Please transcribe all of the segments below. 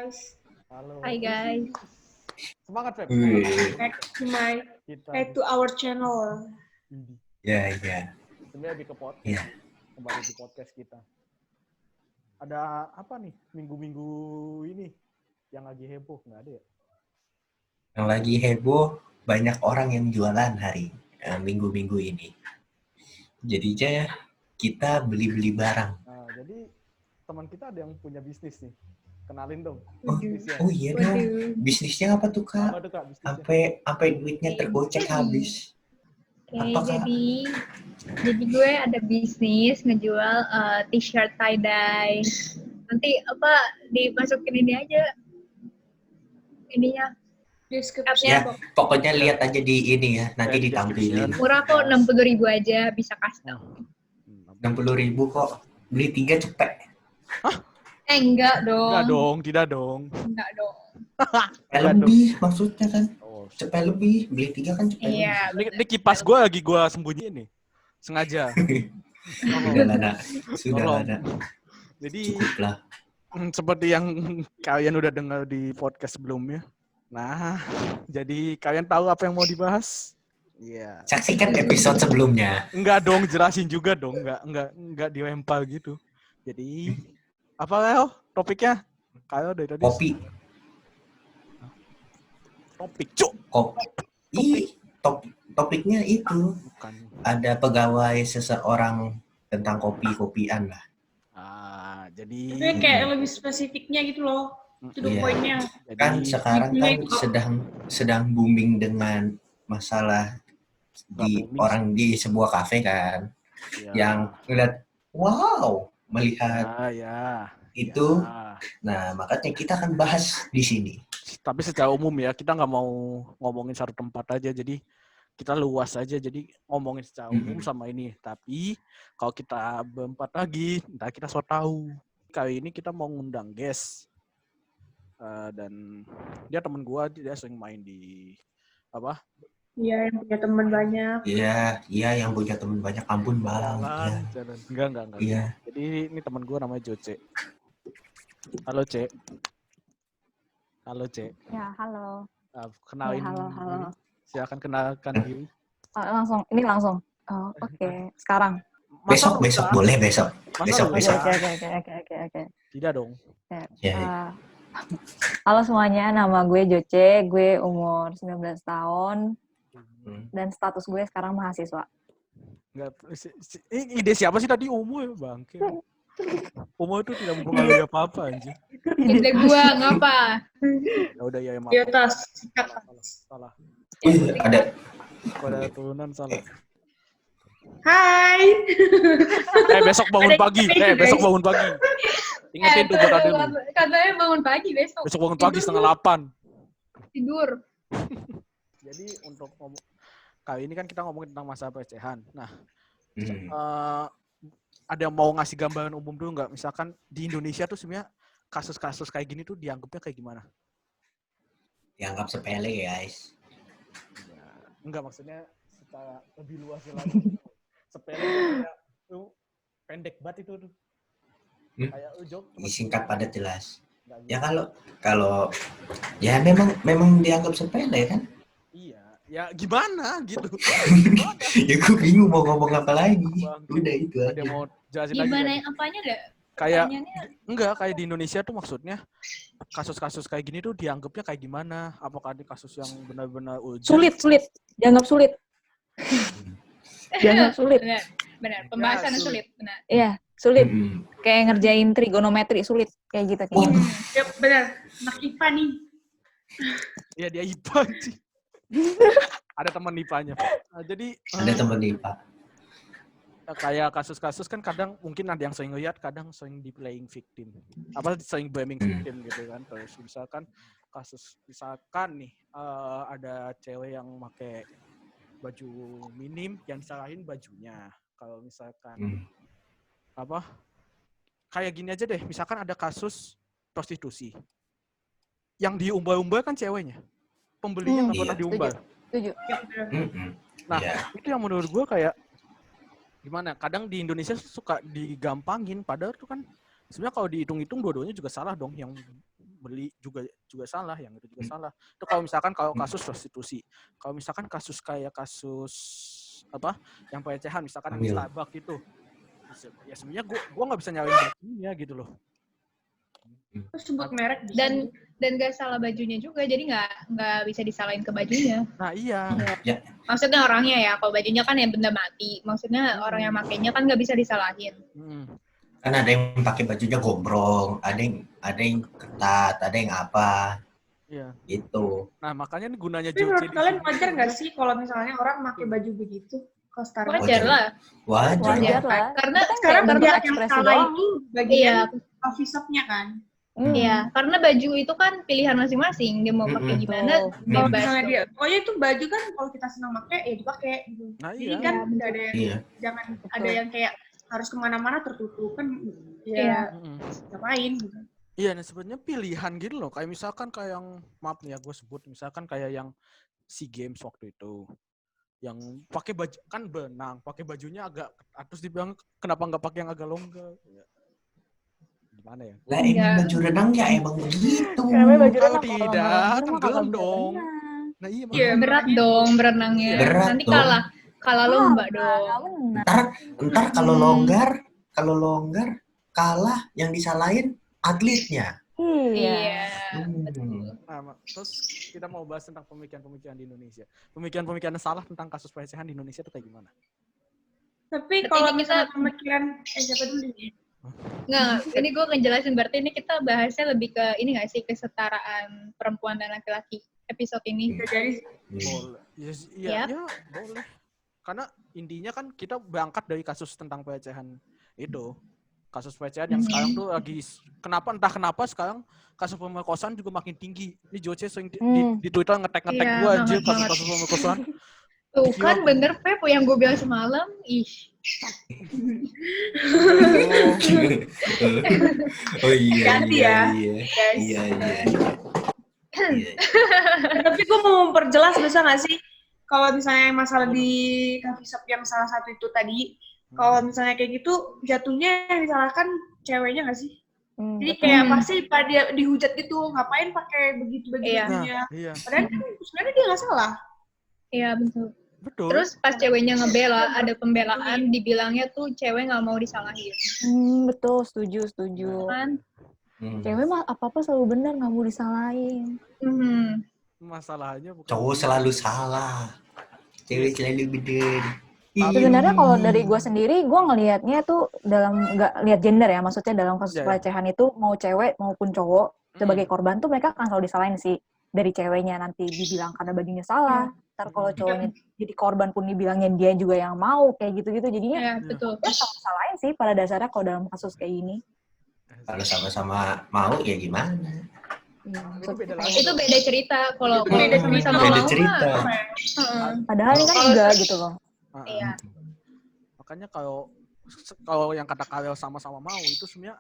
guys. Halo. Hai guys. Semangat Feb. Back to our channel. Ya. Sebenarnya lebih ke podcast. Iya. Kembali di podcast kita. Ada apa nih minggu-minggu ini yang lagi heboh? Nggak ada ya? Yang lagi heboh, banyak orang yang jualan minggu-minggu ini. Jadinya kita beli-beli barang. Nah, jadi teman kita ada yang punya bisnis nih. Kenalin dong. Bisnisnya. Oh iya dong. Bisnisnya apa tuh Kak? Apa tuh Kak bisnisnya? Sampai duitnya tergocek habis. Oke, Apa, Kak? jadi gue ada bisnis ngejual t-shirt tie dye. Nanti dimasukin ini aja ininya. Deskripsinya. Ya, pokoknya lihat aja di ini ya, nanti ditampilin. Murah kok, 60.000 aja bisa custom. 60.000 kok. Beli 3 cepet. Enggak dong. Enggak dong, tidak dong. Enggak dong. Lebih maksudnya kan. Oh, Cepet lebih. Beli 3 kan cepet Iya. ini kipas gue lagi gue sembunyiin nih. Sengaja. lebih. Sudah Tolong. ada. Jadi Cukup lah. seperti yang kalian udah dengar di podcast sebelumnya. Nah, jadi kalian tahu apa yang mau dibahas? Iya. Saksikan episode sebelumnya. Enggak dong, jelasin juga dong. Enggak dilempar gitu. Jadi apa Leo topiknya? Kayo dari tadi. Kopi. Topik, cuk. Topiknya itu. Bukan. Ada pegawai seseorang tentang kopi-kopian lah. Jadi Itu kayak lebih spesifiknya gitu loh. Itu Iya. poinnya. Kan sekarang kan sedang booming dengan masalah orang di sebuah kafe kan. Yang ngeliat, wow, melihat itu. Nah, makanya kita akan bahas di sini. Tapi secara umum ya, kita nggak mau ngomongin satu tempat aja, jadi kita luas aja, jadi ngomongin secara umum sama ini. Tapi kalau kita berempat lagi, entah kita so tahu. Kali ini kita mau ngundang guest. Dan dia temen gua, dia sering main di apa? Iya, yang punya teman banyak. Iya, yang punya teman banyak. Ampun bang. Jalan. Enggak. Iya. Jadi ini temen gua namanya Joce. Halo Ce. Ya, halo. Kenalin. Ya, halo. diri. Silakan kenalkan diri. Langsung. Oh, oke. Sekarang. Besok boleh besok. Masa Besok. Oke. Tidak dong. Ya. Halo semuanya, nama gue Joce, gue umur 19 tahun, dan status gue sekarang mahasiswa. Enggak, ide siapa sih tadi umur bangke? Umur itu tidak mempengaruhi apa-apa anjir. Ide gua ngapa? Ya udah ya maaf. Di atas. Salah. Ada. Pada turunan salah. Hai. Besok bangun pagi. Ingetin tuh buat adek lu. Katanya bangun pagi besok. Besok bangun pagi 7:30. Tidur. Jadi untuk kali ini kan kita ngomongin tentang masa pelecehan. Nah, ada yang mau ngasih gambaran umum dulu nggak? Misalkan di Indonesia tuh sebenarnya kasus-kasus kayak gini tuh dianggapnya kayak gimana? Dianggap sepele guys. Ya, enggak, maksudnya secara lebih luas lagi. Sepele kayak tuh pendek banget itu tuh. Kayak ujung. Singkat padat jelas. Ya kalau ya memang dianggap sepele kan? Iya, ya gimana gitu. Ya gue bingung mau ngomong apa lagi. Udah itu aja. Ada mau jelasin Gimana lagi? yang apanya dah? Kayak kayak di Indonesia tuh maksudnya kasus-kasus kayak gini tuh dianggapnya kayak gimana? Apakah ada kasus yang benar-benar urgent? Sulit. Dianggap sulit. Benar. Pembahasannya sulit. Benar. Iya, sulit. Kayak ngerjain trigonometri sulit. Kayak gitu. Ya, benar. Anak IPA nih. Iya, dia IPA sih. Ada teman IPA-nya. Jadi Ada teman IPA. Kayak kasus-kasus kan kadang mungkin ada yang sering lihat, kadang sering di playing victim. Sering blaming victim gitu kan. Terus misalkan nih ada cewek yang pakai baju minim yang disalahin bajunya. Kalau misalkan kayak gini aja deh, misalkan ada kasus prostitusi. Yang diumbar-umbar kan ceweknya. Pembelinya nggak pernah diumbar. Setuju. Nah, itu yang menurut gue kayak gimana? Kadang di Indonesia suka digampangin, padahal itu kan sebenarnya kalau dihitung-hitung dua-duanya juga salah dong. Yang beli juga salah, yang itu juga salah. Itu kalau misalkan kalau kasus prostitusi. Kalau misalkan kasus kayak kasus apa yang pelecehan misalkan Hamil. Starbucks gitu. Ya sebenarnya gua nggak bisa nyalain bajunya gitu loh. Terus sebut merek bisa. Dan gak salah bajunya juga, jadi nggak bisa disalahin ke bajunya. Nah iya. Ya, Maksudnya orangnya ya, kalau bajunya kan ya benda mati. Maksudnya orang yang makainya kan nggak bisa disalahin. kan ada yang pakai bajunya gombrong, ada yang ketat, ada yang apa, Iya. gitu. Nah makanya nih gunanya Tapi Joce menurut kalian wajar nggak sih kalau misalnya orang pakai baju begitu ke Starbucks? Wajar lah. Wajar. lah. Karena Sekarang Kayak dia yang ekspresi salah doang. itu iya, bagian coffee shop-nya kan. iya, karena baju itu kan pilihan masing-masing. Dia mau pakai gimana, Kalau bebas. misalnya dia, pokoknya itu baju kan kalau kita senang pakai ya dipakai gitu. Nah, Jadi iya. kan nggak ada yang, Iya. jangan Betul. ada yang kayak harus kemana-mana tertutup kan Iya. ya ngapain gitu. Iya, nah sebenarnya pilihan gitu loh. Kayak misalkan kayak yang, maaf nih ya gue sebut, misalkan kayak yang SEA Games waktu itu. Yang pakai baju, kan benang, pakai bajunya agak, terus dibilang kenapa nggak pakai yang agak longgar. Ya. Gimana ya? Lah emang baju renang ya emang begitu. Kenapa baju Kalau renang tidak, malam-malam kan mah kagak gelem bisa dong. berenang. Nah iya, Iya, makanya. Berat dong berenangnya. Berat Nanti dong. kalah lomba dong. Ntar kalau longgar kalah yang disalahin atletnya. Iya. Nah, terus kita mau bahas tentang pemikiran-pemikiran di Indonesia. Pemikiran-pemikiran salah tentang kasus pelecehan di Indonesia itu kayak gimana? Tapi Berarti kalau ini misalnya kita- pemikiran siapa dulu nih? Nggak, ini gue ngejelasin berarti ini kita bahasnya lebih ke ini nggak sih, kesetaraan perempuan dan laki-laki episode ini. Bisa jadi Boleh. Iya, Yap. ya, boleh. Karena intinya kan kita berangkat dari kasus tentang pelecehan itu. Kasus pelecehan yang sekarang tuh lagi entah kenapa sekarang kasus pemerkosaan juga makin tinggi. Ini Joce sering di Twitter ngetek-ngetek Iya, gue anjir banget. kasus pemerkosaan. Tuh Gila, kan gua. bener Pep yang gue bilang semalam. Ih. Oh iya Hati-hati iya ya, iya. guys. Iya iya. Iya. Tapi gue mau memperjelas bisa nggak sih kalau misalnya masalah di coffee shop yang salah satu itu tadi, kalau misalnya kayak gitu jatuhnya yang disalahkan ceweknya nggak sih? Jadi kayak pasti pada dia dihujat gitu, ngapain pakai begitu Iya. bajunya? Iya. Padahal kan sebenarnya dia nggak salah. Iya betul. Betul. Terus pas ceweknya ngebela, ada pembelaan, dibilangnya tuh cewek nggak mau disalahin. Betul, setuju. Kan? Cewek mah apa-apa selalu benar, nggak mau disalahin. Masalahnya bukan Cowok selalu salah. Cewek selalu bener. Sebenarnya kalau dari gue sendiri, gue ngelihatnya tuh nggak lihat gender ya, maksudnya dalam kasus pelecehan itu mau cewek maupun cowok sebagai korban tuh mereka akan selalu disalahin sih. Dari ceweknya nanti dibilang karena bajunya salah, ntar kalau cowoknya jadi korban pun dibilangnya dia juga yang mau kayak gitu-gitu, jadinya Iya betul. ya sama salahin sih pada dasarnya kalau dalam kasus kayak gini. Kalau sama-sama mau ya gimana? Itu beda cerita. Kalau Beda sama-sama Beda mau cerita. mah. Padahal ini kan enggak gitu loh. Iya. Makanya kalau yang kata Karel sama-sama mau itu sebenarnya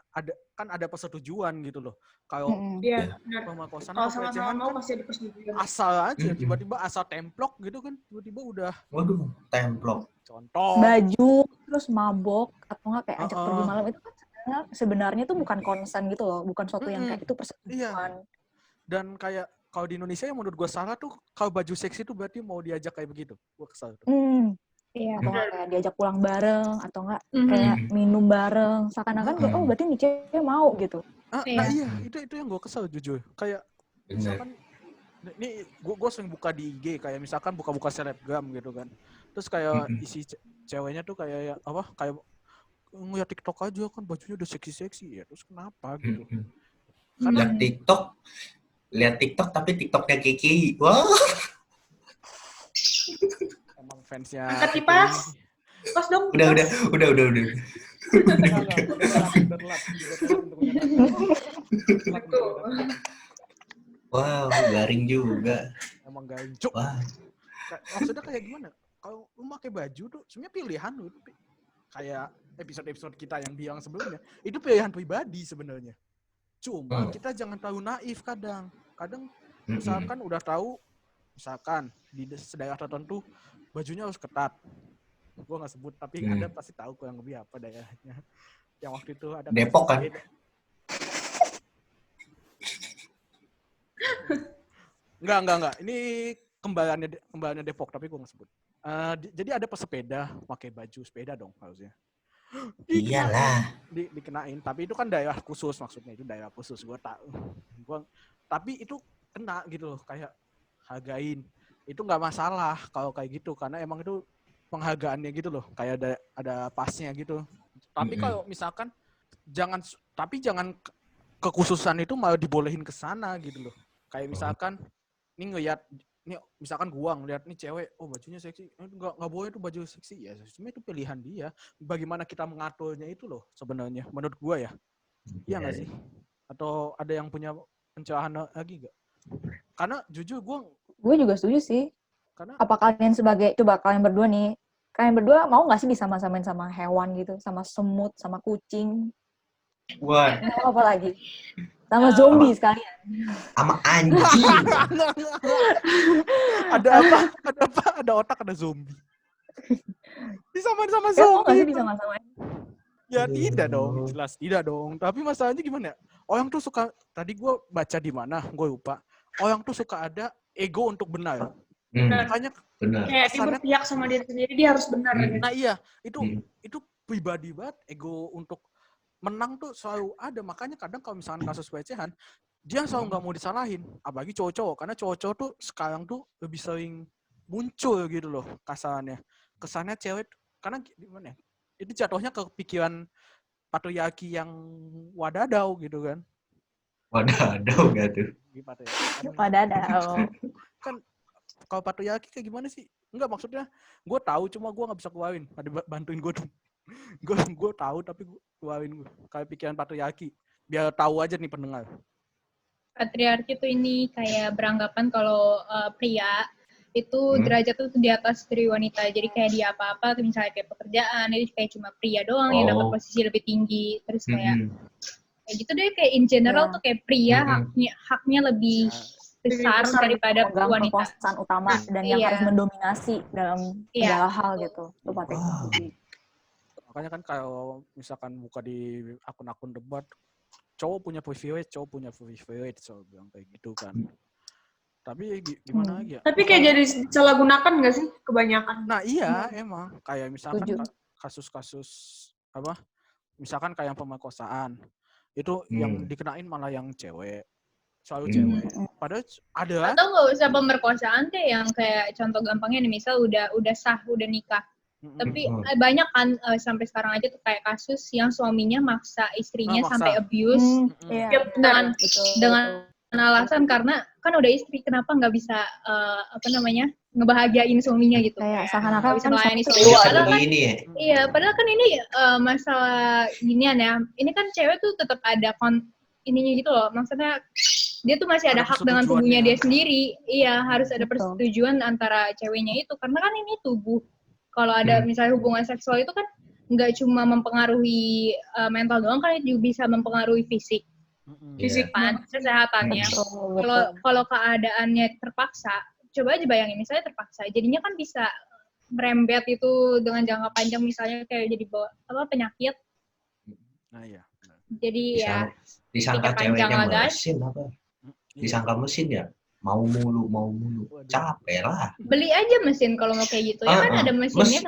ada persetujuan gitu loh. Kalau Iya, benar. pemerkosaan Kalau atau sama-sama pelecehan mau kan pasti ada persetujuan. asal aja, tiba-tiba asal templok gitu kan, tiba-tiba udah Waduh, templok. contoh. Baju terus mabok atau enggak kayak ajak pergi malam itu kan sebenarnya tuh bukan konsen gitu loh, bukan suatu yang kayak itu persetujuan. Iya. Dan kayak kalau di Indonesia yang menurut gue salah tuh kalau baju seksi tuh berarti mau diajak kayak begitu. Gue kesal tuh. Iya. Atau nggak kayak diajak pulang bareng atau enggak kayak minum bareng, seakan-akan oh berarti nih cewek mau gitu. Nah iya, itu yang gue kesal jujur. Kayak misalkan ini gue sering buka di IG kayak misalkan buka-buka selebgram gitu kan. Terus kayak isi ceweknya tuh kayak apa? Kayak ngeliat TikTok aja kan bajunya udah seksi-seksi ya. Terus kenapa gitu? Karena lihat TikTok tapi TikToknya Kiki. Wah. Emang fansnya. Angkat kipas. Pas dong. Udah. Wow, garing juga. Emang garing. Cuk. Wah. Maksudnya kayak gimana? Kalau lu pakai baju tuh sebenarnya pilihan lu. Kayak episode-episode kita yang bilang sebelumnya, itu pilihan pribadi sebenarnya. Cuma kita jangan terlalu naif kadang. Kadang misalkan udah tahu, misalkan di daerah tertentu bajunya harus ketat. Gue nggak sebut, tapi Anda pasti tahu kurang lebih apa daerahnya. Yang waktu itu ada Depok kan? Enggak. Ini kembarannya Depok, tapi gue nggak sebut. Jadi ada pesepeda pakai baju sepeda dong harusnya. Iyalah. Dikenain, tapi itu kan daerah khusus, maksudnya itu daerah khusus. Tapi itu kena gitu loh, kayak hargain. Itu nggak masalah kalau kayak gitu, karena emang itu penghargaannya gitu loh, kayak ada pasnya gitu. Tapi kalau misalkan jangan kekhususan itu malah dibolehin ke sana gitu loh. Kayak misalkan misalkan gua ngeliat nih cewek, oh bajunya seksi, nggak boleh tuh baju seksi ya. Sebenarnya itu pilihan dia. Bagaimana kita mengaturnya itu loh sebenarnya, menurut gua ya. Iya nggak sih? Atau ada yang punya pencerahan lagi nggak? Karena jujur Gue juga setuju sih. karena Apa coba kalian berdua nih, kalian berdua mau nggak sih disama-samain sama hewan gitu, sama semut, sama kucing, Wah, mau apa lagi? Sama zombie sekalian. sama anjing. ada apa? Ada otak, ada zombie. Disamain sama Ya, mau nggak sih zombie. disama-samain? Ya tidak dong, jelas tidak dong. Tapi masalahnya gimana ya? Orang tuh suka, tadi gue baca di mana, gue lupa. Orang tuh suka ada ego untuk benar. Makanya Benar. Kayak dia berpihak sama diri sendiri, dia harus benar. Gitu. nah iya, itu pribadi banget, ego untuk menang tuh selalu ada. Makanya kadang kalau misalkan kasus pelecehan, dia selalu nggak mau disalahin. Apalagi cowok-cowok, karena cowok-cowok tuh sekarang tuh lebih sering muncul gitu loh kasarannya. Kesannya cewek, karena gimana ya? Itu jatuhnya ke pikiran patriarki yang wadadau gitu kan. Wadadau gak tuh? Wadadau. Kan kalau patriarki kayak gimana sih? Enggak, maksudnya gue tahu, cuma gue nggak bisa keluarin. Ada bantuin gue dong. Gue tahu tapi gue keluarin gue. Kayak pikiran patriarki. Biar tahu aja nih pendengar. Patriarki tuh ini kayak beranggapan kalau pria itu derajat tuh di atas dari wanita. Jadi kayak dia apa-apa, misalnya kayak pekerjaan, itu kayak cuma pria doang yang dapat posisi lebih tinggi. Terus kayak gitu deh, kayak in general tuh kayak pria haknya lebih besar daripada wanita. Kekuasaan utama dan yang harus mendominasi dalam segala hal gitu. Itu patriarki. Makanya kan kalau misalkan buka di akun-akun debat, cowok punya privilege, so bilang kayak gitu kan. Tapi gimana lagi ya? Tapi kayak jadi disalahgunakan nggak sih kebanyakan? Nah iya, emang kayak misalkan kasus-kasus apa? Misalkan kayak pemerkosaan, itu yang dikenain malah yang cewek, selalu cewek. Padahal ada. Atau nggak usah pemerkosaan deh, yang kayak contoh gampangnya nih, misal udah sah, udah nikah. Tapi banyak kan sampai sekarang aja tuh kayak kasus yang suaminya maksa istrinya sampai abuse dengan alasan karena kan udah istri, kenapa nggak bisa ngebahagiain suaminya gitu, kayak seakan-akan bisa melayani suaminya. Padahal kan padahal kan ini masalah ginian ya. Ini kan cewek tuh tetap ada ininya gitu loh, maksudnya dia tuh masih ada hak dengan tubuhnya dia sendiri. Iya, harus ada persetujuan antara ceweknya itu, karena kan ini tubuh. Kalau ada misalnya hubungan seksual itu kan nggak cuma mempengaruhi mental doang, kan itu juga bisa mempengaruhi fisik kan, kesehatannya. Kalau keadaannya terpaksa, coba aja bayangin misalnya terpaksa, jadinya kan bisa merembet itu dengan jangka panjang, misalnya kayak jadi penyakit. Nah iya. Jadi disangka ceweknya mesin apa? Disangka mesin ya? Mau mulu, capek lah. Beli aja mesin kalau mau kayak gitu, ya kan ada mesinnya,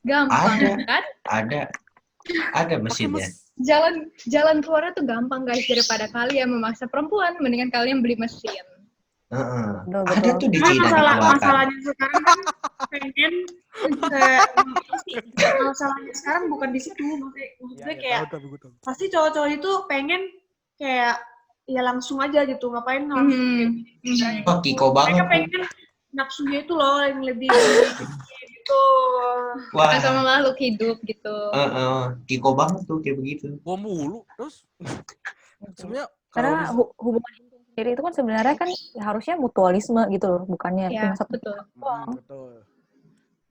gampang kan? Ada mesinnya. Jalan keluarnya tuh gampang guys, daripada kalian memaksa perempuan, mendingan kalian beli mesin. Ada tuh di Cina. Masalahnya sekarang kan pengen masalahnya sekarang bukan di situ, maksudnya kayak pasti cowok-cowok itu pengen kayak ya langsung aja gitu, ngapain langsung Kiko banget. mereka pengen nafsunya itu loh yang lebih gitu. Wah, sama makhluk hidup gitu. Kiko banget tuh kayak begitu. Gua mulu terus sebenarnya karena hubungan intim sendiri itu kan sebenarnya kan harusnya mutualisme gitu loh, bukannya cuma satu. Betul.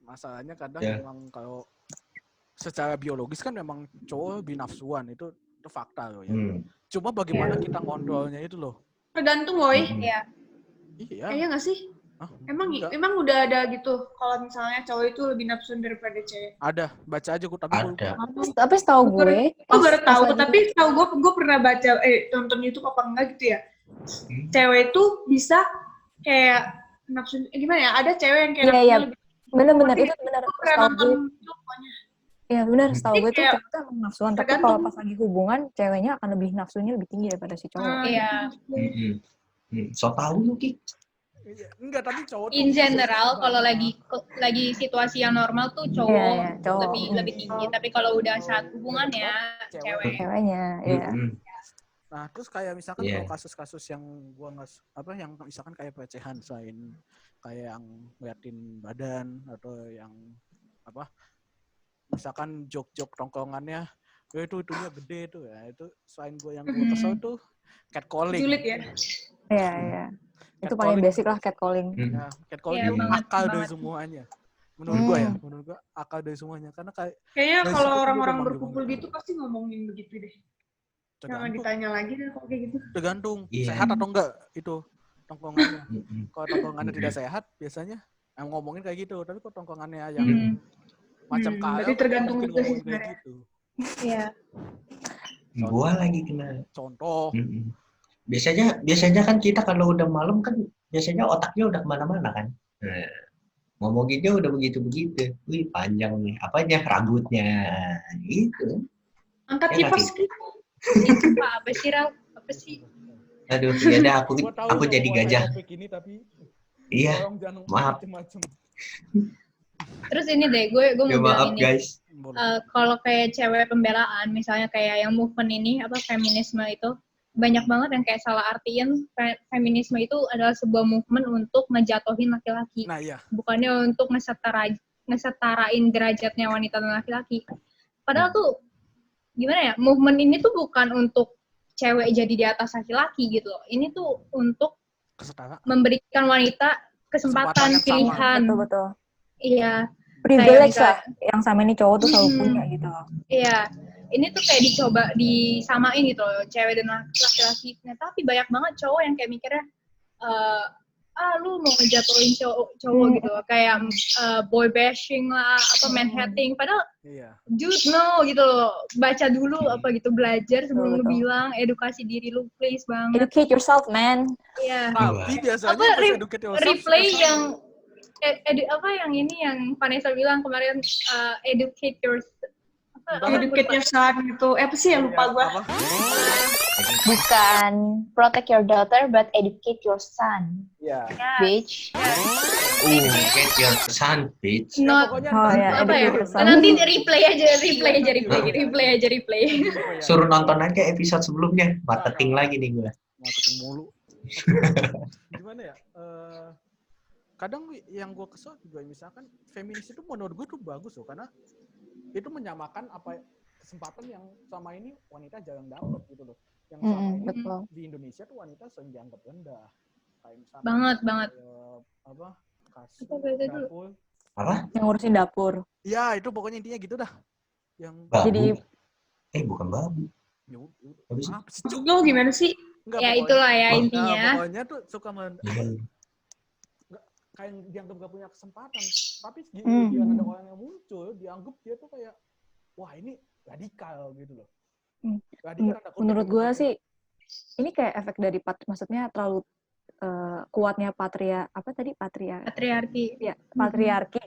Masalahnya kadang memang kalau secara biologis kan memang cowok lebih nafsuan, itu fakta loh ya. Cuma bagaimana kita ngontrolnya itu loh. Tergantung woy. Iya. Iya nggak sih? Emang udah ada gitu kalau misalnya cowok itu lebih nafsuan daripada cewek? Ada, baca aja gue tapi ada. Tapi setahu gue, baru tahu, tapi setahu gue pernah baca nonton YouTube apa enggak gitu ya. Cewek itu bisa kayak nafsu gimana ya? Ada cewek yang kayak Iya, iya. lebih bener-bener itu bener. aku pernah Setahu nonton gue, itu pokoknya. iya bener. Setahu gue tuh Kayak cewek tuh emang nafsuan, tapi tergantung. kalau pas lagi hubungan, ceweknya akan lebih nafsunya lebih tinggi daripada si cowok. Iya. So tahu lu Ki. Enggak, tapi cowok tuh In general kalau lagi situasi yang normal tuh cowok, Iya, cowok. lebih tinggi, tapi kalau udah saat hubungannya cewek. Ceweknya, iya. Nah, terus kayak misalkan Iya. kalau kasus-kasus yang gua nggak yang misalkan kayak pelecehan selain kayak yang ngeliatin badan atau yang misalkan jok-jok tongkongannya itunya gede tuh ya, itu selain yang gua kesel tuh catcalling. Julid ya. Iya, iya. Itu paling basic lah catcalling. Ya, catcalling Iya, itu banget, akal dari banget. semuanya. Menurut gua akal dari semuanya karena Kayaknya dari kalau situ orang-orang gua udah berkumpul gitu pasti ngomongin begitu deh. Jangan tergantung ditanya lagi deh kalau kayak gitu. sehat atau enggak itu tongkongannya. Kalau tongkongannya tidak sehat biasanya ngomongin kayak gitu, tapi kalau tongkongannya yang macam kaya berarti tergantung mungkin itu sih ngomongin kayak sebenarnya. gitu. Iya. Gua lagi kena. Contoh. Biasanya kan kita kalau udah malam kan biasanya otaknya udah kemana-mana kan. Nah, ngomonginnya udah begitu-begitu. Wih panjang nih. Apanya? Rambutnya. Itu. Angkat Ya, kipas Kaki. gitu. Itu apa sih, Ral? Apa sih? Aduh, ya udah Gua tahu aku dong jadi mau gajah. topik ini tapi Iya. tolong jangan Maaf. macem-macem. Terus ini deh, gue mau Ya, bilang maaf ini. guys. Kalau kayak cewek pembelaan, misalnya kayak yang movement ini, feminisme itu, banyak banget yang kayak salah artiin feminisme itu adalah sebuah movement untuk ngejatuhin laki-laki. Nah, iya. Bukannya untuk ngesetarain derajatnya wanita dan laki-laki. Padahal tuh, gimana ya, movement ini tuh bukan untuk cewek jadi di atas laki-laki gitu loh. Ini tuh untuk memberikan wanita kesempatan pilihan. Betul-betul. Iya. Privilege lah yang sama ini cowok tuh selalu punya gitu. Iya. Ini tuh kayak dicoba disamain gitu loh, cewek dan laki-laki. Nah, tapi banyak banget cowok yang kayak mikirnya, lu mau ngejatuhin cowok gitu, kayak boy bashing lah, man-hating. Padahal, dude, no gitu loh. Baca dulu belajar sebelum lu bilang, edukasi diri lu, please banget. Educate yourself, man. Iya. Tapi biasanya educate yourself. Replay yang yang Vanessa bilang kemarin, educate yourself. Educate yourself gitu. Apa sih ya, lupa gue. Bukan protect your daughter but educate your son. Iya. Bitch. Educate your son, bitch. Not apa ya? Nanti replay aja. Suruh nonton aja episode sebelumnya. Marketing lagi nih gue. Marketing mulu. Gimana ya? Kadang yang gue kesel juga misalkan feminis itu menurut gue tuh bagus loh karena itu menyamakan kesempatan yang selama ini wanita jarang dapat gitu loh. Yang selama ini di Indonesia tuh wanita sering dianggap rendah. Kayak misalkan banget. Kasus dapur. Apa? Yang ngurusin dapur. Ya, itu pokoknya intinya gitu dah. Yang babu. Jadi bukan babu. Apa sih? Lu gimana sih? Enggak, ya itulah ya intinya. Pokoknya tuh suka kayak dianggap gak punya kesempatan, tapi dia ada orang yang muncul, dianggap dia tuh kayak, wah ini radikal gitu loh. Menurut gue sih, ini kayak efek dari maksudnya terlalu kuatnya patriarki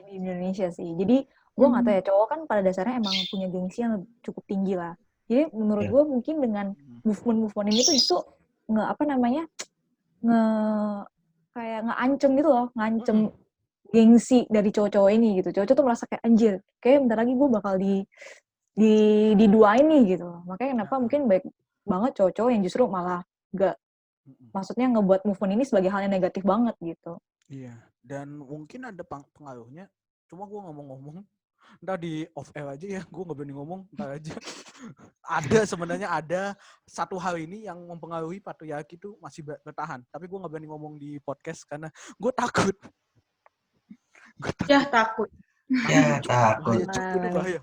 di Indonesia sih. Jadi gue nggak tahu ya, cowok kan pada dasarnya emang punya gengsi yang cukup tinggi lah. Jadi menurut gue mungkin dengan movement ini tuh justru kayak ngancem gitu loh, ngancem gengsi dari cowok-cowok ini gitu. Cowok-cowok tuh merasa kayak anjir, kayak bentar lagi gue bakal diduain nih gitu. Makanya kenapa mungkin baik banget cowok-cowok yang justru malah maksudnya ngebuat movement ini sebagai hal yang negatif banget gitu. Iya, dan mungkin ada pengaruhnya. Cuma gue ngomong-ngomong, ntar di off air aja ya, gue nggak berani ngomong, ntar aja. Sebenarnya ada satu hal ini yang mempengaruhi patriarki itu masih bertahan. Tapi gue nggak berani ngomong di podcast karena gue takut. Takut. Ya, takut.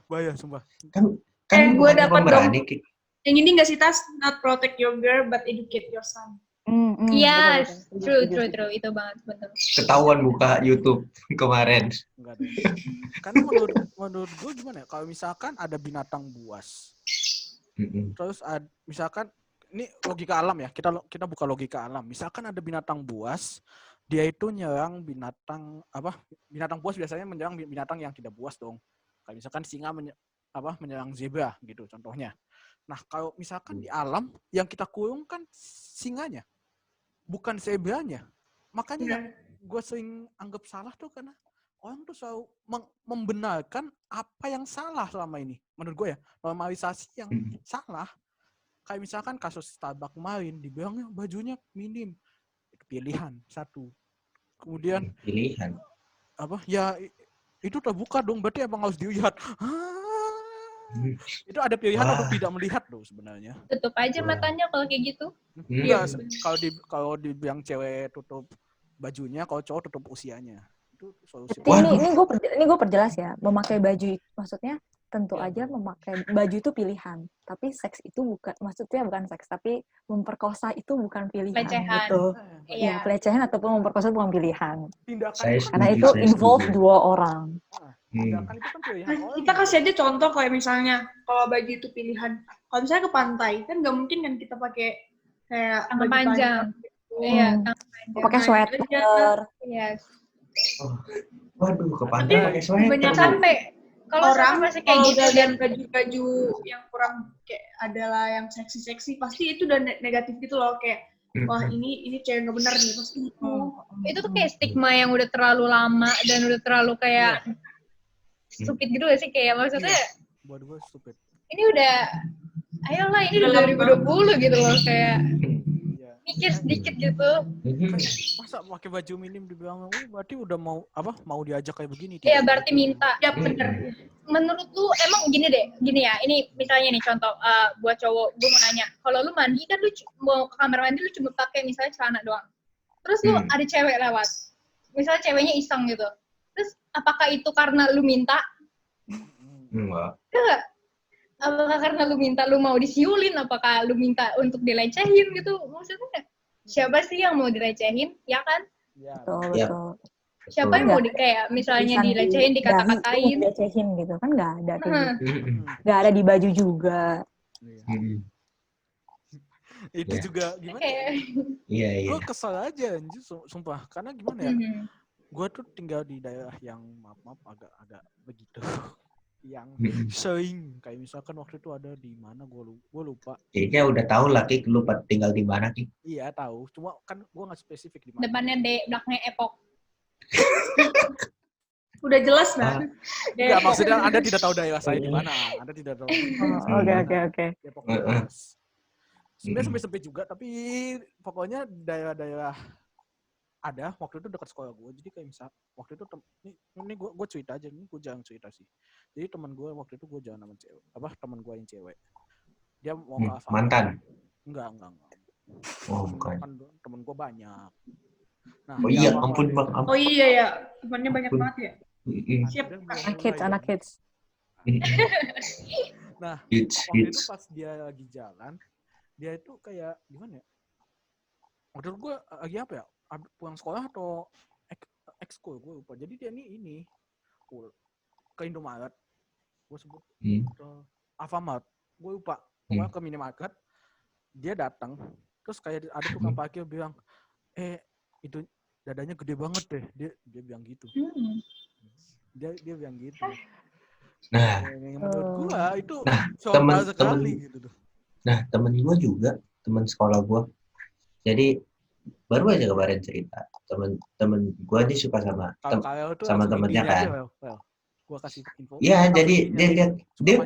Bahaya, sumpah. Kan gue dapat dong. Yang ini nggak sih, Tas? Not protect your girl, but educate your son. Iya, true. Itu banget, betul. Ketahuan buka YouTube kemarin. Enggak deh. Karena menurut gue gimana ya, kalau misalkan ada binatang buas, terus misalkan, ini logika alam ya, kita buka logika alam. Misalkan ada binatang buas, dia itu nyerang binatang buas biasanya menyerang binatang yang tidak buas dong. Kayak misalkan singa menyerang zebra gitu contohnya. Nah, kalau misalkan di alam yang kita kurung kan singanya, bukan zebranya. Makanya gue sering anggap salah tuh karena orang tuh selalu membenarkan apa yang salah selama ini. Menurut gue ya, normalisasi yang salah. Kayak misalkan kasus Starbucks kemarin, dibilangnya bajunya minim. Itu pilihan, satu. Kemudian Pilihan. ya itu terbuka dong, berarti emang harus dilihat. Itu ada pilihan untuk tidak melihat loh sebenarnya. Tutup aja matanya kalau kayak gitu. Enggak, kalau dibilang cewek tutup bajunya, kalau cowok tutup usianya. Itu solusi. Ini gue perjelas ya, memakai baju maksudnya tentu aja memakai baju itu pilihan, tapi seks itu bukan seks, tapi memperkosa itu bukan pilihan. Pelecehan. Gitu. Ya, pelecehan ataupun memperkosa bukan pilihan. Karena itu involve dua orang. Tindakan itu kan pilihan orang. Kita kasih aja contoh kayak misalnya kalau baju itu pilihan, kalau misalnya ke pantai kan nggak mungkin kan kita pakai kayak tangan panjang. Iya, pakai sweater. Yes. Waduh, ke pantai pakai sweater. Banyak sampai kalau orang masih kayak gitu dan baju-baju yang kurang kayak adalah yang seksi-seksi pasti itu udah negatif gitu loh, kayak wah ini cewek nggak benar nih pasti gitu. Itu tuh kayak stigma yang udah terlalu lama dan udah terlalu kayak stupid gitu gak sih, kayak maksudnya buat gue stupid. Ini udah ayolah ini udah 2020 gitu loh, kayak mikir sedikit gitu. Masa pakai baju minim dibilang berarti udah mau diajak kayak begini. Iya, berarti minta. Ya bener. Menurut lu emang gini ya, ini misalnya nih contoh buat cowok, gue mau nanya, kalau lu mandi kan lu mau ke kamar mandi lu cuma pakai misalnya celana doang. Terus lu ada cewek lewat. Misalnya ceweknya iseng gitu. Terus apakah itu karena lu minta? Enggak. Apakah karena lu minta lu mau disiulin, apakah lu minta untuk dilecehin gitu, maksudnya siapa sih yang mau dilecehin, ya kan? Betul. Siapa yang mau kayak misalnya dilecehin, dikata-katain, dilecehin gitu kan nggak ada nggak ada di baju juga. Itu juga gimana? Iya. Gue kesel aja anjir, sumpah, karena gimana ya? Gue tuh tinggal di daerah yang maaf agak begitu. Yang sering kayak misalkan waktu itu ada di mana gue lupa. Kayaknya udah tahu lah Ki, lu tinggal di mana Ki? Iya tahu, cuma kan gue nggak spesifik di mana. depannya belakangnya Epok. Udah jelas nah. Enggak, maksudnya Anda tidak tahu daerah saya di mana. Anda tidak tahu. Oke. Sebenarnya sampai sempit juga, tapi pokoknya daerah-daerah ada waktu itu dekat sekolah gue. Jadi kayak misal waktu itu ini gue cerita aja, ini gue jarang cerita sih. Jadi teman gue waktu itu gue jalan sama cewek, teman gue yang cewek. Dia mau ke Alfamart. Mantan? Enggak. Oh, bukan. Kan teman gue banyak. Nah, iya, ampun Bang. Oh iya ya, temannya banyak banget ya. Siap. Anak kids. Nah, waktu itu pas dia lagi jalan, dia itu kayak gimana ya? Waktu itu gue lagi apa ya? Pulang sekolah atau ekskul, gue lupa. Jadi dia ini ke Indomaret, gue sebut ke Alfamart, gue lupa. Pokoknya ke minimarket, dia datang, terus kayak ada tukang parkir bilang, itu dadanya gede banget deh, dia bilang gitu. Dia bilang gitu. Nah, menurut gue itu temen sekali gitu tuh. Nah, temen gue juga, temen sekolah gue. Jadi baru aja kemarin cerita, temen gue ini suka sama temennya kan. Gue kasih info. Iya, jadi dia lihat dia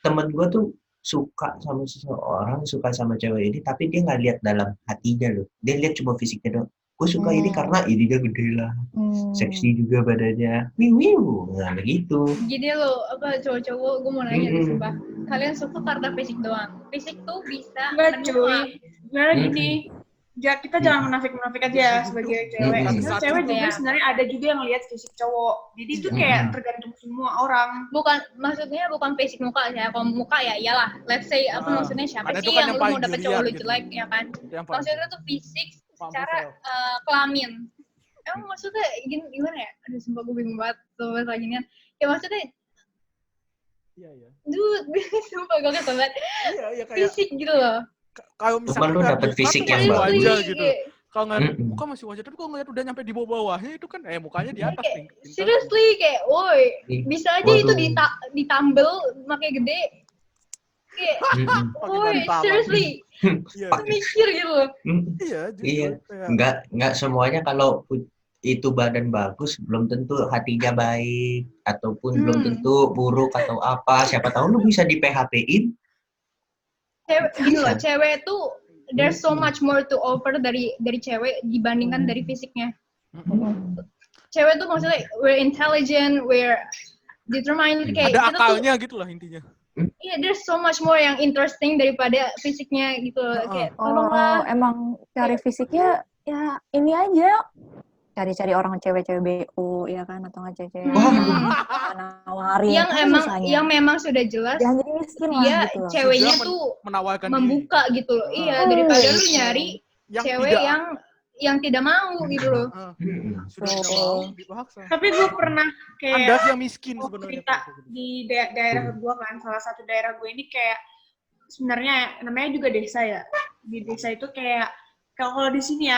temen gue tuh suka sama seseorang, suka sama cewek ini, tapi dia nggak lihat dalam hatinya loh. Dia lihat cuma fisiknya doang. Gue suka ini karena ininya gede lah, seksi juga badannya, nah begitu. Gini loh, cowok-cowok, gue mau nanya nih sumpah, kalian suka karena fisik doang? Fisik tuh bisa menua. Sebenarnya gini, kita jangan munafik aja sebagai cewek. Karena cewek juga sebenarnya ada juga yang lihat fisik cowok. Jadi itu kayak tergantung semua orang. Maksudnya bukan fisik muka ya. Kalau muka ya iyalah. Let's say maksudnya siapa sih yang lu mau dapet cowok lucu like ya kan? Maksudnya tuh fisik secara kelamin. Emang maksudnya gimana ya? Aduh sumpah gue bingung banget tuh bahasa ginian. Ya maksudnya dude, sumpah gue kesel banget. Fisik gitu loh. Kalau misalkan lu dapet fisik yang bagus aja gitu. Kalau ngeliat muka masih wajar, tapi kalau ngeliat udah nyampe di bawah-bawahnya itu kan mukanya di atas nih. Seriously kayak, woi, bisa aja itu ditambel makin gede. Kayak, woi, seriously. Mikir gitu loh. Iya. Enggak semuanya kalau itu badan bagus belum tentu hatinya baik ataupun belum tentu buruk atau apa. Siapa tahu lu bisa di PHP-in. Gini loh, cewek tuh there's so much more to offer dari cewek dibandingkan dari fisiknya. Cewek tuh maksudnya we're intelligent, we're determined kayak ada akalnya gitu lah intinya. Iya, there's so much more yang interesting daripada fisiknya gitu loh. Kayak tolonglah. Emang cari fisiknya ya ini aja. Cari-cari orang cewek-cewek BO ya kan atau nggak cewek nawarin yang memang sudah jelas jangan jadi miskin dia gitu loh. Ceweknya tuh membuka diri. Gitu loh. Iya, daripada lu nyari cewek yang tidak mau gitu loh. Sudah tidak mau dipaksa. Tapi gue pernah kayak Anda yang miskin sebenarnya. Cerita di daerah gue kan, salah satu daerah gue ini kayak sebenarnya namanya juga desa ya. Di desa itu kayak kalau di sini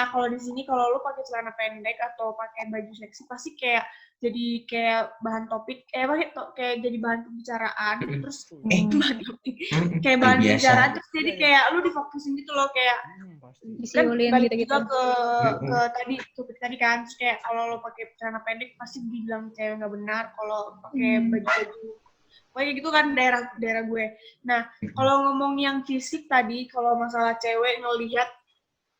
kalau lu pakai celana pendek atau pakai baju seksi pasti kayak jadi kayak bahan topik kayak jadi bahan pembicaraan terus bahan topik kayak bahan pembicaraan terus jadi kayak lu difokusin gitu loh kayak disiulin gitu-gitu ke tadi kan terus kayak kalau lu pakai celana pendek pasti dibilang cewek nggak benar kalau pakai baju kayak gitu kan daerah gue. Nah kalau ngomong yang fisik tadi kalau masalah cewek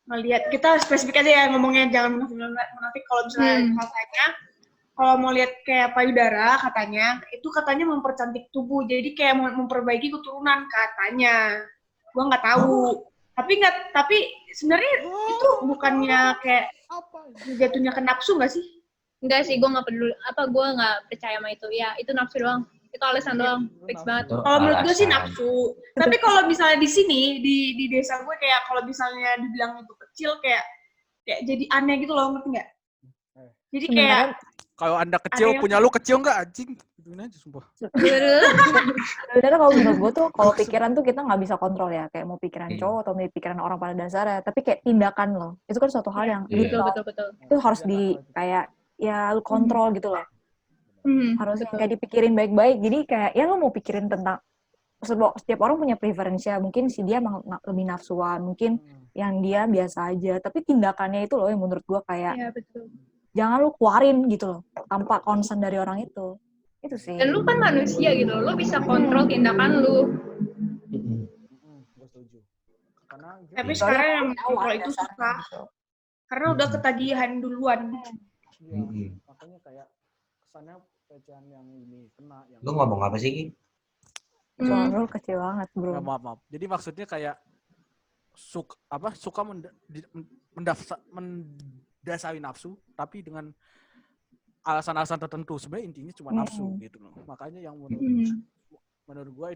ngelihat kita spesifik aja ya ngomongnya jangan munafik kalau misalnya katanya kalau mau lihat kayak payudara katanya mempercantik tubuh jadi kayak memperbaiki keturunan katanya gua nggak tahu tapi sebenarnya itu bukannya kayak jatuhnya ke nafsu nggak sih? Enggak sih, gue nggak peduli gue nggak percaya sama itu ya, itu nafsu doang, itu alasan doang, fix banget. Kalau menurut gue sih nafsu, tapi kalau misalnya di sini di desa gue kayak kalau misalnya dibilang itu kecil kayak jadi aneh gitu loh, ngerti nggak? Jadi kayak kalau Anda kecil punya lu kecil nggak anjing? Gituin aja sumpah. Sebenarnya kalau menurut gue tuh kalau pikiran tuh kita nggak bisa kontrol ya, kayak mau pikiran cowok atau mau pikiran orang pada dasarnya, tapi kayak tindakan lo itu kan suatu hal yang betul. Itu harus di kayak ya lu kontrol gitu loh. Harus kayak dipikirin baik-baik. Jadi kayak ya lu mau pikirin tentang setiap orang punya preferensi ya. Mungkin si dia lebih nafsuan, mungkin yang dia biasa aja. Tapi tindakannya itu loh yang menurut gua kayak jangan lu keluarin gitu loh tanpa concern dari orang itu. Itu sih. Dan lu kan manusia gitu loh. Lu bisa kontrol tindakan lu. Gue setuju. Tapi sekarang yang kontrol itu susah. Karena udah ketagihan duluan. Iya, makanya kayak kesannya pelecehan yang ini kena yang. Lu ngomong apa sih, Ki? Suara lu kecil banget, bro. Ya, maaf. Jadi maksudnya kayak suka mendasari nafsu, tapi dengan alasan-alasan tertentu. Sebenarnya intinya cuma nafsu gitu loh. Makanya yang menurut gua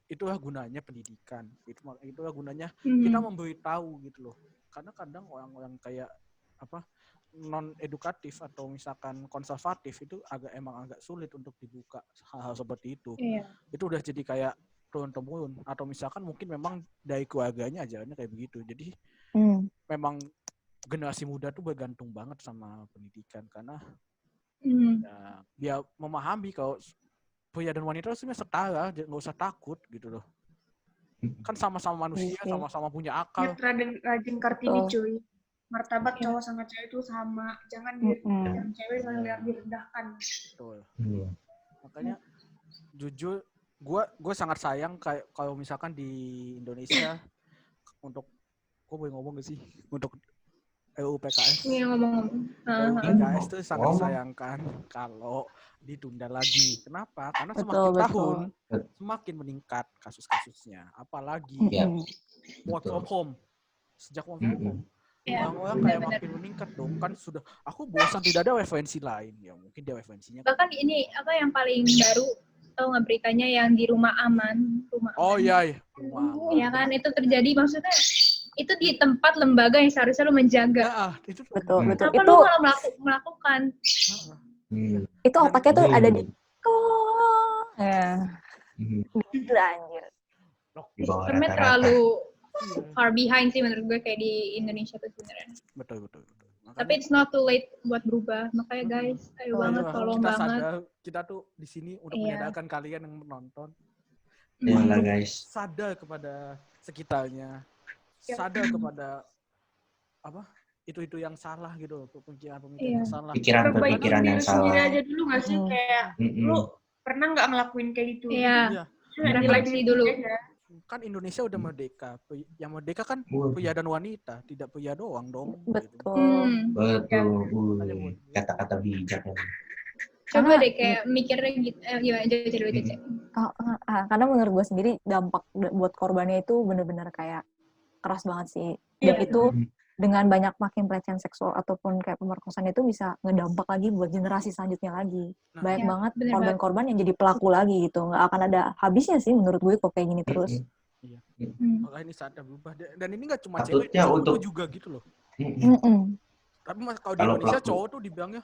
itulah gunanya pendidikan. Itulah gunanya kita memberitahu gitu loh. Karena kadang orang-orang kayak non edukatif atau misalkan konservatif itu emang agak sulit untuk dibuka hal-hal seperti itu. Itu udah jadi kayak turun-temurun atau misalkan mungkin memang dari keluarganya ajarannya kayak begitu. Jadi memang generasi muda tuh bergantung banget sama pendidikan karena ya, dia memahami kalau pria dan wanita sebenarnya setara, nggak usah takut gitu loh. Kan sama-sama manusia, sama-sama punya akal. Rajin Kartini cuy. Martabat cowok sama cewek itu sama, jangan yang cewek direndahkan. Betul. Makanya jujur gue sangat sayang kayak kalau misalkan di Indonesia untuk gue boleh ngomong gak sih untuk RUU PKS. Iya ngomong-ngomong. PKS itu sangat disayangkan kalau ditunda lagi. Kenapa? Karena semakin tahun semakin meningkat kasus-kasusnya. Apalagi work from home. Sejak work from home. Orang-orang kayak makin meningkat dong. Kan sudah, aku bosan tidak ada referensi lain. Ya mungkin dia referensinya. Bahkan ini yang paling baru, tahu nggak beritanya yang di Rumah Aman. Iya. Rumah Aman. Ya kan, itu terjadi maksudnya itu di tempat lembaga yang seharusnya lu menjaga. Itu betul. Kenapa Itu lu malah melakukan? Itu otaknya tuh ada di ya. Gila anjir. Termet terlalu far behind sih menurut gue kayak di Indonesia tuh sebenarnya. Betul. Tapi it's not too late buat berubah. Makanya guys, ayo banget, tolong kita banget. sadar, kita tuh di sini untuk menyadarkan kalian yang menonton. Yalah guys. Sadar kepada sekitarnya. Sadar kepada apa? Itu yang salah gitu, pemikiran yang salah. Pikiran yang salah. Sendiri aja dulu nggak sih kayak lu pernah nggak ngelakuin kayak gitu? Iya. Refleksi dulu. Kan Indonesia udah merdeka. Yang merdeka kan pria dan wanita, tidak pria doang dong. Betul. Betul. Kata-kata bijak. Coba deh kayak mikirnya gitu. Gimana aja. Karena menurut gue sendiri dampak buat korbannya itu benar-benar kayak keras banget sih. Dan itu dengan banyak makin pelecehan seksual ataupun kayak pemerkosaan itu bisa ngedampak lagi buat generasi selanjutnya lagi. Banyak banget korban-korban yang jadi pelaku lagi gitu. Nggak akan ada habisnya sih menurut gue kok kayak gini terus. Iya. Makanya ini sadar berubah. Dan ini nggak cuma cewek, cowok juga gitu loh. Tapi kalau di Indonesia cowok tuh dibilangnya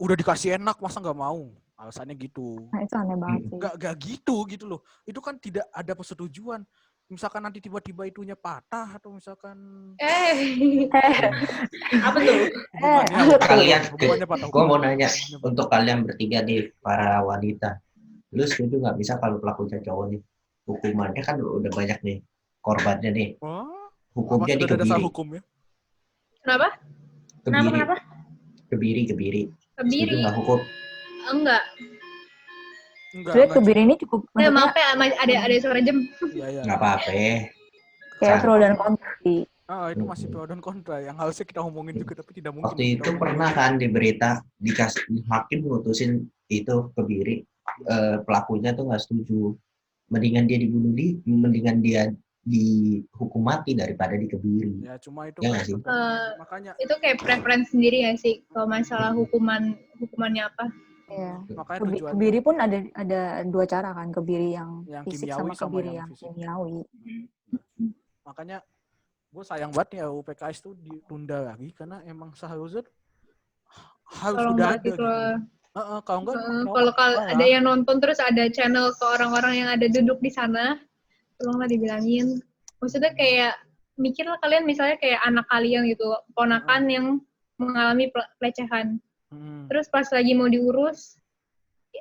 udah dikasih enak masa nggak mau. Alasannya gitu. Nah itu aneh banget sih. Nggak gitu loh. Itu kan tidak ada persetujuan. Misalkan nanti tiba-tiba itunya patah atau misalkan apa tuh? Kalian, gue mau nanya untuk kalian bertiga nih para wanita, lu setuju nggak bisa kalau pelakunya cowok nih hukumannya kan udah banyak nih korbannya nih, hukumnya dikebiri. Kenapa? Kebiri. Setuju nggak hukum? Enggak. Sebenarnya kebiri ini cukup. Maaf ya, ada suara jam. Nggak apa-apa. Kayak pro dan kontra. Itu masih pro dan kontra yang harusnya kita ngomongin juga tapi tidak mungkin. Waktu itu pernah kan di berita dikasih hakim mutusin itu kebiri, pelakunya tuh nggak setuju. Mendingan dia dihukum mati daripada dikebiri. Ya cuma itu ya, kan, makanya itu kayak preferensi sendiri ya sih kalau masalah hukumannya apa. Iya. Makanya kebiri pun ada dua cara kan, kebiri yang fisik kimiawi sama kebiri yang kimiawi. Makanya gue sayang banget ya UPKS tuh ditunda lagi karena emang seharusnya harus udah ada gitu. Kalau ada yang nonton terus ada channel ke orang-orang yang ada duduk di sana, tolonglah dibilangin. Maksudnya kayak mikirlah kalian misalnya kayak anak kalian gitu, ponakan yang mengalami pelecehan. Terus pas lagi mau diurus,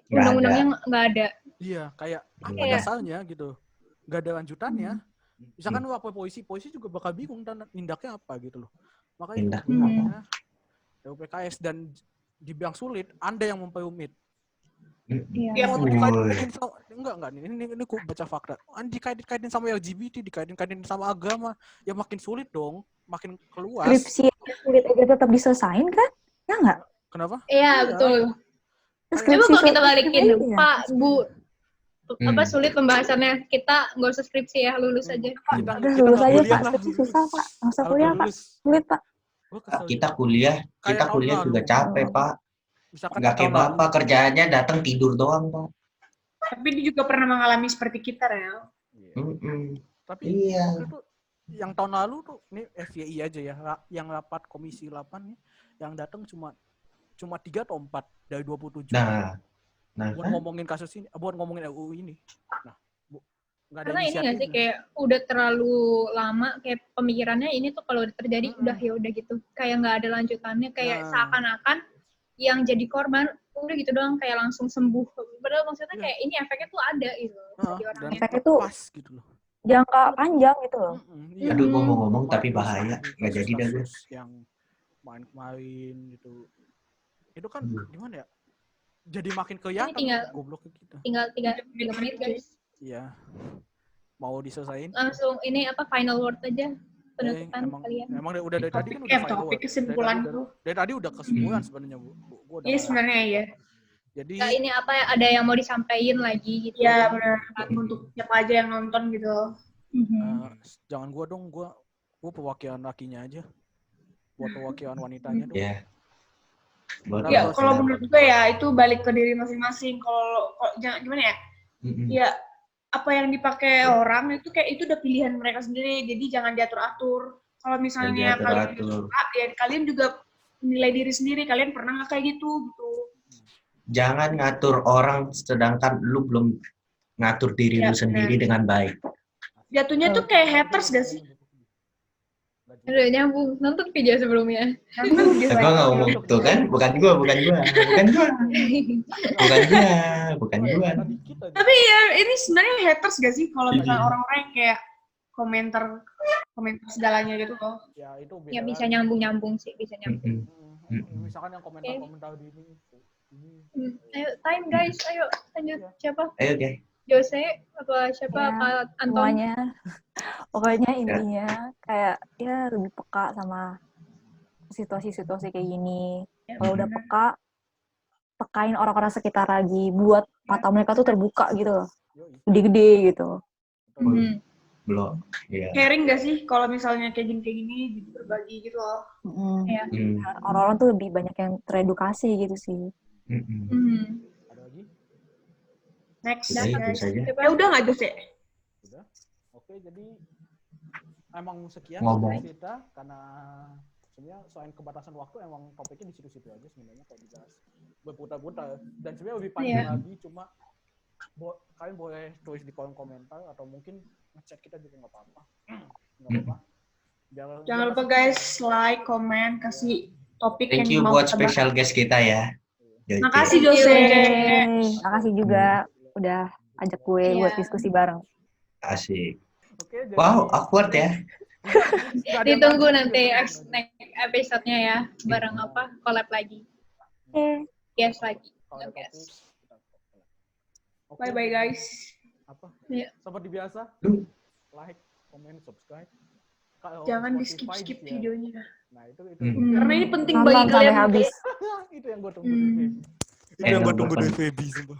undang-undangnya nggak ada. Iya, kayak apa dasarnya gitu. Nggak ada lanjutannya. Misalkan apa polisi juga bakal bingung dan nindaknya apa gitu loh. Makanya UPKS dan dibilang sulit, Anda yang memperumit. Iya. Enggak ini aku baca fakta. Dikaitin sama LGBT, dikaitin sama agama, ya makin sulit dong, makin keluar. Skripsi sulit aja tetap diselesain kan? Ya enggak? Kenapa? Iya, betul. Coba kalau kita balikin, Pak, Bu, apa sulit pembahasannya? Kita nggak usah skripsi ya, lulus aja. Lulus aja Pak, skripsi susah Pak. Nggak usah kuliah Pak, sulit Pak. Kita kuliah juga capek Pak. Nggak kayak Bapak kerjaannya datang tidur doang Pak. Tapi dia juga pernah mengalami seperti kita, Rel. Tapi itu yang tahun lalu tuh, ini FYI aja ya, yang rapat Komisi 8 nih, yang datang cuma 3 atau 4 dari 27. Nah, buat ngomongin kasus ini, buat ngomongin RUU ini. Nah, nggak ada karena ini nggak sih kayak udah terlalu lama kayak pemikirannya ini tuh kalau terjadi udah gitu. Kayak nggak ada lanjutannya, kayak seakan-akan yang jadi korban udah gitu doang kayak langsung sembuh. Padahal maksudnya kayak ini efeknya tuh ada gitu. Dan efeknya tuh pas gitu loh. Jangka panjang gitu loh. Aduh, gue mau ngomong tapi bahaya. Nggak jadi dah gue. Yang main gitu. Itu kan gimana ya? Jadi makin kelihatan gobloknya kita. Tinggal 3 menit guys. Iya. Mau diselesain? Langsung ini final word aja. Penutupan kalian. Emang udah dari tadi kan udah final word. Kesimpulan dari tadi udah kesimpulan sebenarnya Bu. Iya sebenarnya ya. Jadi ini ada yang mau disampaikan lagi gitu. Iya benar. Untuk siapa aja yang nonton gitu. Jangan gua dong, gua perwakilan lakinya aja. Buat perwakilan wanitanya dong. Ya, kalau menurut gue ya itu balik ke diri masing-masing. Kalau jangan gimana ya? Ya apa yang dipakai orang itu kayak itu udah pilihan mereka sendiri. Jadi jangan diatur-atur. Kalau misalnya kalian suka, ya kalian juga menilai diri sendiri. Kalian pernah nggak kayak gitu? Jangan ngatur orang sedangkan lu belum ngatur diri lu sendiri dengan baik. Jatuhnya tuh kayak haters gak sih? Aduh, nyambung. Nonton video sebelumnya. Gua nggak ngomong tuh kan, bukan gua. Tapi ya ini sebenarnya haters gak sih kalau misalnya orang-orang yang kayak komentar segalanya gitu loh. Ya itu Ya bisa nyambung sih, bisa nyambung. Misalkan yang komentar di ini. Ayo time guys, ayo lanjut. Siapa? Ayo deh. Jose apa siapa? Ya, Apa Anton? Semuanya. Pokoknya intinya kayak ya lebih peka sama situasi-situasi kayak gini. Kalau udah peka, pekain orang-orang sekitar lagi buat mata mereka tuh terbuka gitu loh. Gede-gede gitu. Belum. Iya. Caring gak sih kalau misalnya kayak gini gitu, berbagi gitu loh. Ya. Orang-orang tuh lebih banyak yang teredukasi gitu sih. Ada lagi? Next. Udah, itu saja. Ya udah nggak Jose? Udah. Oke, jadi emang sekian Ngomong. kita karena sebenarnya soal kerbatasan waktu emang topiknya di situ-situ aja sebenarnya kalau dibahas berputar-putar dan sebenarnya lebih panjang lagi cuma kalian boleh tulis di kolom komentar atau mungkin ngechat kita juga nggak apa-apa. Jangan lupa guys like, komen, kasih topik Thank yang you mau buat kita bahas. special guest kita ya. Makasih Jose. Makasih juga udah ajak gue buat diskusi bareng. Asik. Oke, jadi Wow, awkward ya. Ditunggu nanti next episode-nya ya, bareng apa? Collab lagi. Guest lagi. Bye bye guys. Apa? Iya. Seperti biasa, like, comment, subscribe. Kalau Jangan di Spotify skip ya. videonya. Nah, itu. Karena ini penting Nonton bagi sampai kalian. habis. Itu yang gue tunggu dari Feby. Itu yang gue tunggu dari Feby sumpah.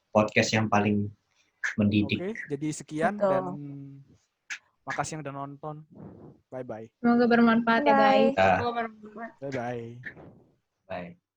Podcast yang paling mendidik. Oke, jadi sekian Betul. dan makasih yang udah nonton. Bye bye. Semoga bermanfaat ya guys. Dah. Bye. Bye bye. Bye.